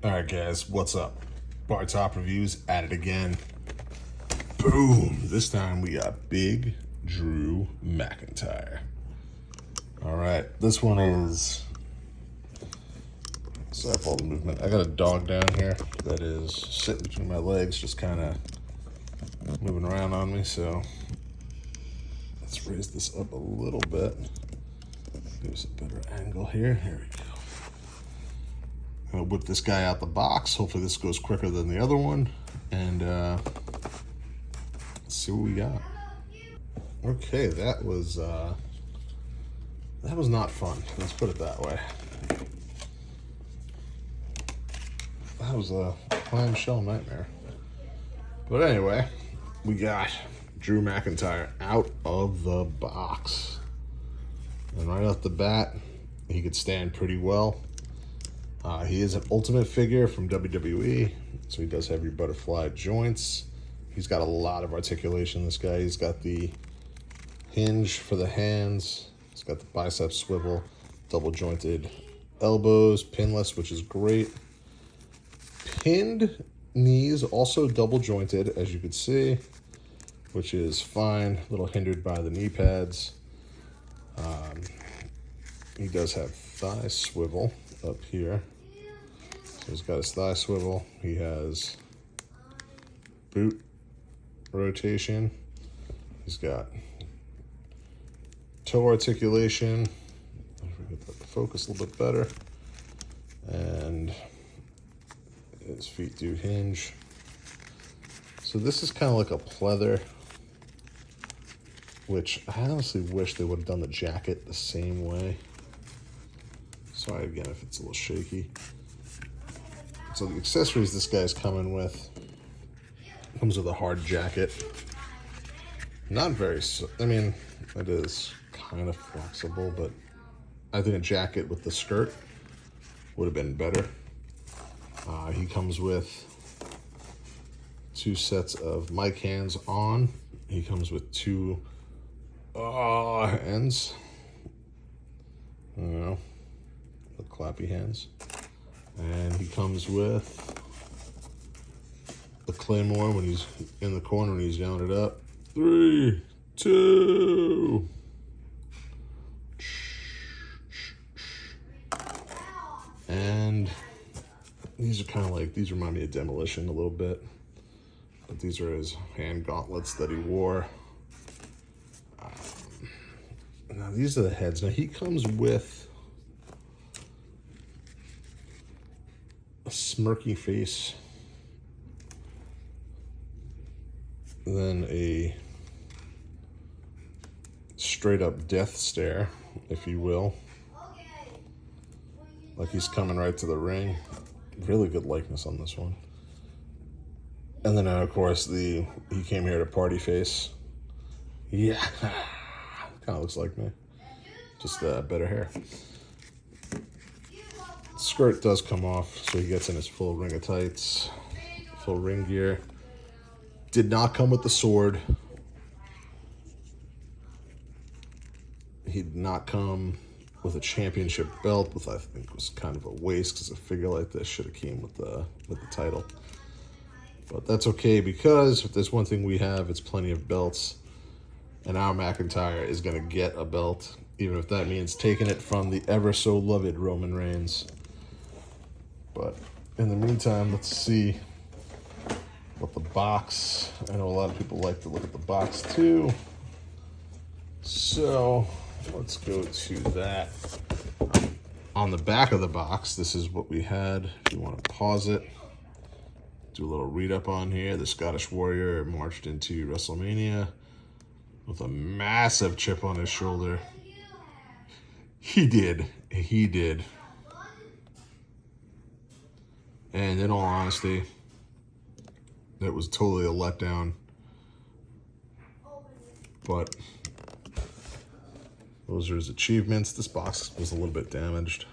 Alright guys, what's up? Bar Top Reviews at it again. Boom! This time we got Big Drew McIntyre. Alright, this one is... Sorry for all the movement. I got a dog down here that is sitting between my legs, just kind of moving around on me, so let's raise this up a little bit. Give us a better angle here. Here we go. I'm gonna whip this guy out the box. Hopefully this goes quicker than the other one. And let's see what we got. Okay, that was not fun. Let's put it that way. That was a clamshell nightmare. But anyway, we got Drew McIntyre out of the box. And right off the bat, he could stand pretty well. He is an Ultimate figure from WWE, so he does have your butterfly joints. He's got a lot of articulation, this guy. He's got the hinge for the hands. He's got the bicep swivel, double jointed elbows, pinless, which is great. Pinned knees, also double jointed, as you can see, which is fine. A little hindered by the knee pads. He does have thigh swivel up here. So he's got his thigh swivel. He has boot rotation. He's got toe articulation. If we get that to focus a little bit better. And his feet do hinge. So this is kind of like a pleather, which I honestly wish they would have done the jacket the same way. Sorry again if it's a little shaky. So the accessories this guy's coming with comes with a hard jacket. Not very, I mean, it is kind of flexible, but I think a jacket with the skirt would have been better. He comes with 2 sets of mic hands on. He comes with 2 ends. You know, the clappy hands. And he comes with the Claymore when he's in the corner and he's yelling it up. 3, 2. And these are kind of like, these remind me of Demolition a little bit. But these are his hand gauntlets that he wore. Now these are the heads. Now he comes with a smirky face, then a straight up death stare, if you will. Like he's coming right to the ring. Really good likeness on this one. And then of course he came here to party face. Yeah, kind of looks like me, just better hair. Skirt does come off, so he gets in his full ring of tights, full ring gear. Did not come with the sword. He did not come with a championship belt, which I think was kind of a waste because a figure like this should have came with the title. But that's okay, because if there's one thing we have, it's plenty of belts. And our McIntyre is going to get a belt, even if that means taking it from the ever so loved Roman Reigns. But in the meantime, let's see what the box, I know a lot of people like to look at the box too. So let's go to that. On the back of the box, this is what we had. If you want to pause it, do a little read up on here. The Scottish Warrior marched into WrestleMania with a massive chip on his shoulder. He did. And in all honesty, it was totally a letdown. But those are his achievements. This box was a little bit damaged.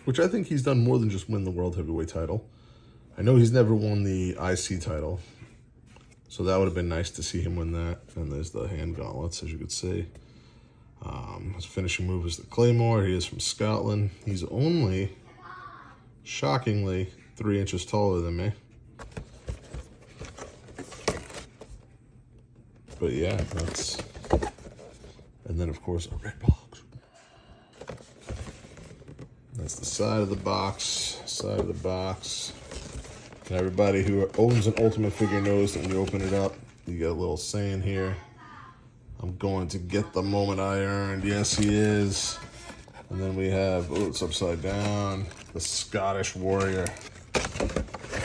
Which I think he's done more than just win the World Heavyweight title. I know he's never won the IC title, so that would have been nice to see him win that. And there's the hand gauntlets, as you could see. His finishing move is the Claymore. He is from Scotland. He's only shockingly 3 inches taller than me. But yeah, that's, and then of course a red box. That's the side of the box, And everybody who owns an Ultimate figure knows that when you open it up, you get a little saying here, I'm going to get the moment I earned. Yes, he is. And then we have, oh, it's upside down, the Scottish Warrior.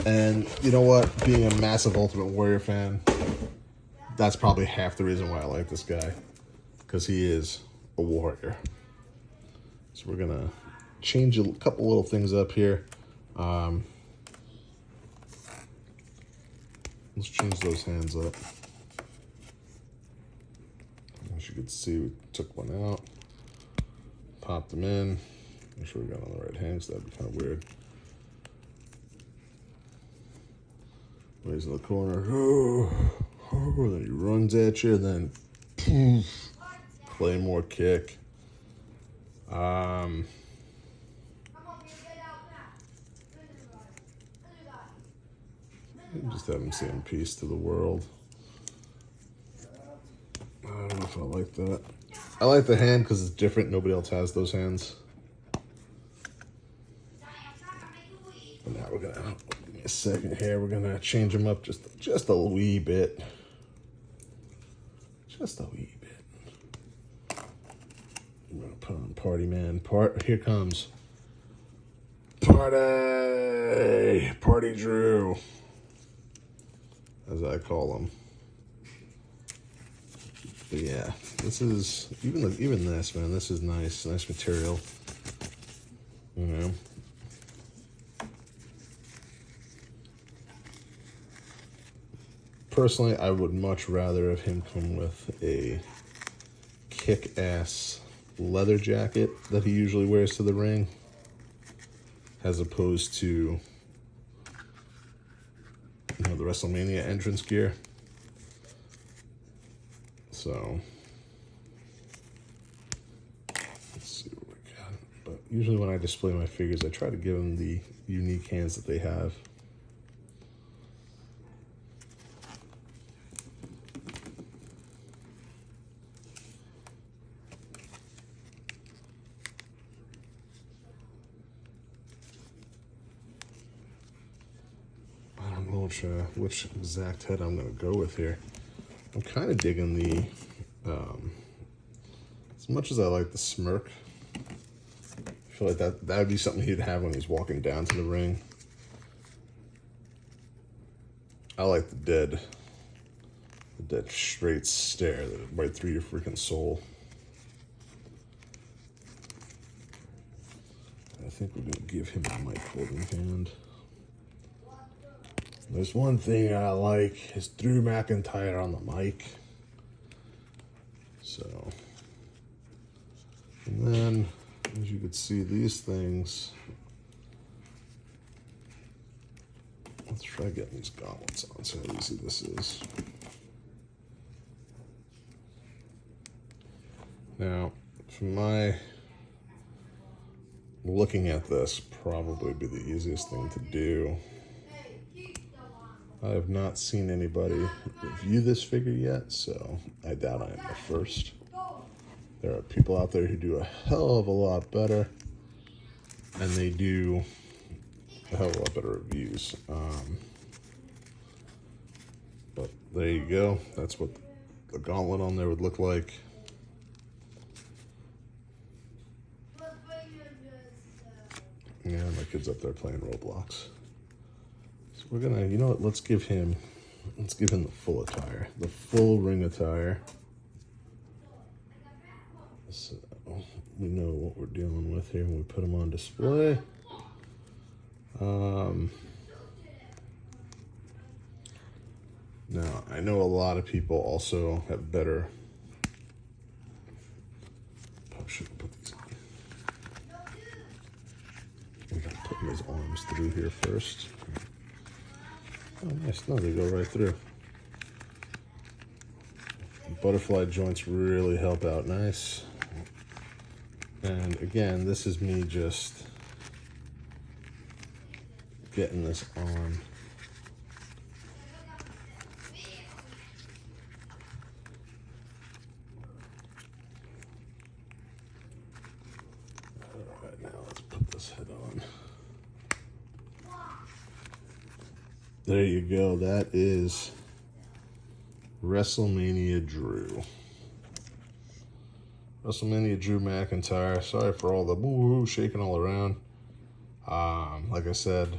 And you know what? Being a massive Ultimate Warrior fan, that's probably half the reason why I like this guy. Because he is a warrior. So we're going to change a couple little things up here. Let's change those hands up. As you can see, we took one out, popped them in. Make sure we got on the right hands. That'd be kind of weird. Lays in the corner. Then he runs at you, and then poof, Claymore kick. Just have him saying peace to the world. I don't know if I like that. I like the hand because it's different. Nobody else has those hands. And now we're gonna, give me a second here. We're gonna change them up just a wee bit. Just a wee bit. I'm gonna put on Party Man. Here comes Party Drew, as I call him. But yeah, this is even this, man. This is nice material. You know. Personally, I would much rather have him come with a kick-ass leather jacket that he usually wears to the ring, as opposed to, the WrestleMania entrance gear. So let's see what we got. But usually when I display my figures, I try to give them the unique hands that they have. Which exact head I'm going to go with here. I'm kind of digging the, as much as I like the smirk, I feel like that would be something he'd have when he's walking down to the ring. I like the dead straight stare that right through your freaking soul. I think we're going to give him a mic holding hand. There's one thing I like, is Drew McIntyre on the mic. So, and then, as you can see, these things, let's try getting these gauntlets on, see how easy this is. Now, from my looking at this, probably be the easiest thing to do. I have not seen anybody review this figure yet, so I doubt I am the first. There are people out there who do a hell of a lot better, and they do a hell of a lot better reviews. But there you go. That's what the gauntlet on there would look like. Yeah, my kid's up there playing Roblox. We're gonna, you know what, let's give him the full attire, the full ring attire. So we know what we're dealing with here when we put him on display. Now, I know a lot of people also have better, probably shouldn't put these on. We gotta put his arms through here first. Oh, nice. No, they go right through. Butterfly joints really help out nice. And again, this is me just getting this on. All right, now let's put this head on. There you go. That is WrestleMania Drew. WrestleMania Drew McIntyre. Sorry for all the woo-woo shaking all around. Like I said,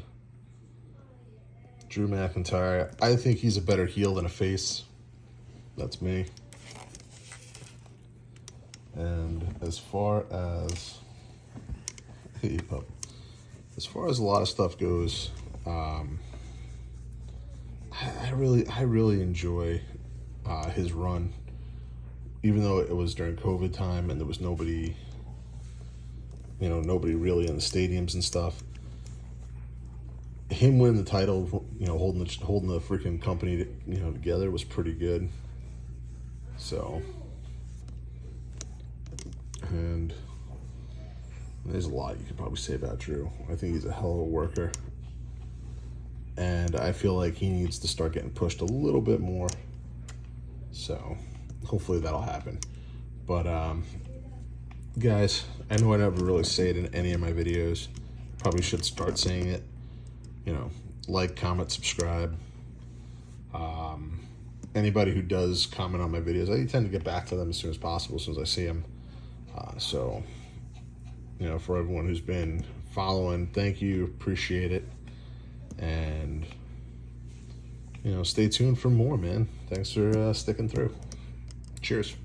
Drew McIntyre, I think he's a better heel than a face. That's me. And as far as as far as a lot of stuff goes, I really enjoy his run, even though it was during COVID time and there was nobody really in the stadiums and stuff. Him winning the title, holding the freaking company, together was pretty good. So, and there's a lot you could probably say about Drew. I think he's a hell of a worker. And I feel like he needs to start getting pushed a little bit more. So, hopefully that'll happen. But, guys, I know I never really say it in any of my videos. Probably should start saying it. Like, comment, subscribe. Anybody who does comment on my videos, I tend to get back to them as soon as possible, as soon as I see them. So, for everyone who's been following, thank you, appreciate it. And, stay tuned for more, man. Thanks for sticking through. Cheers.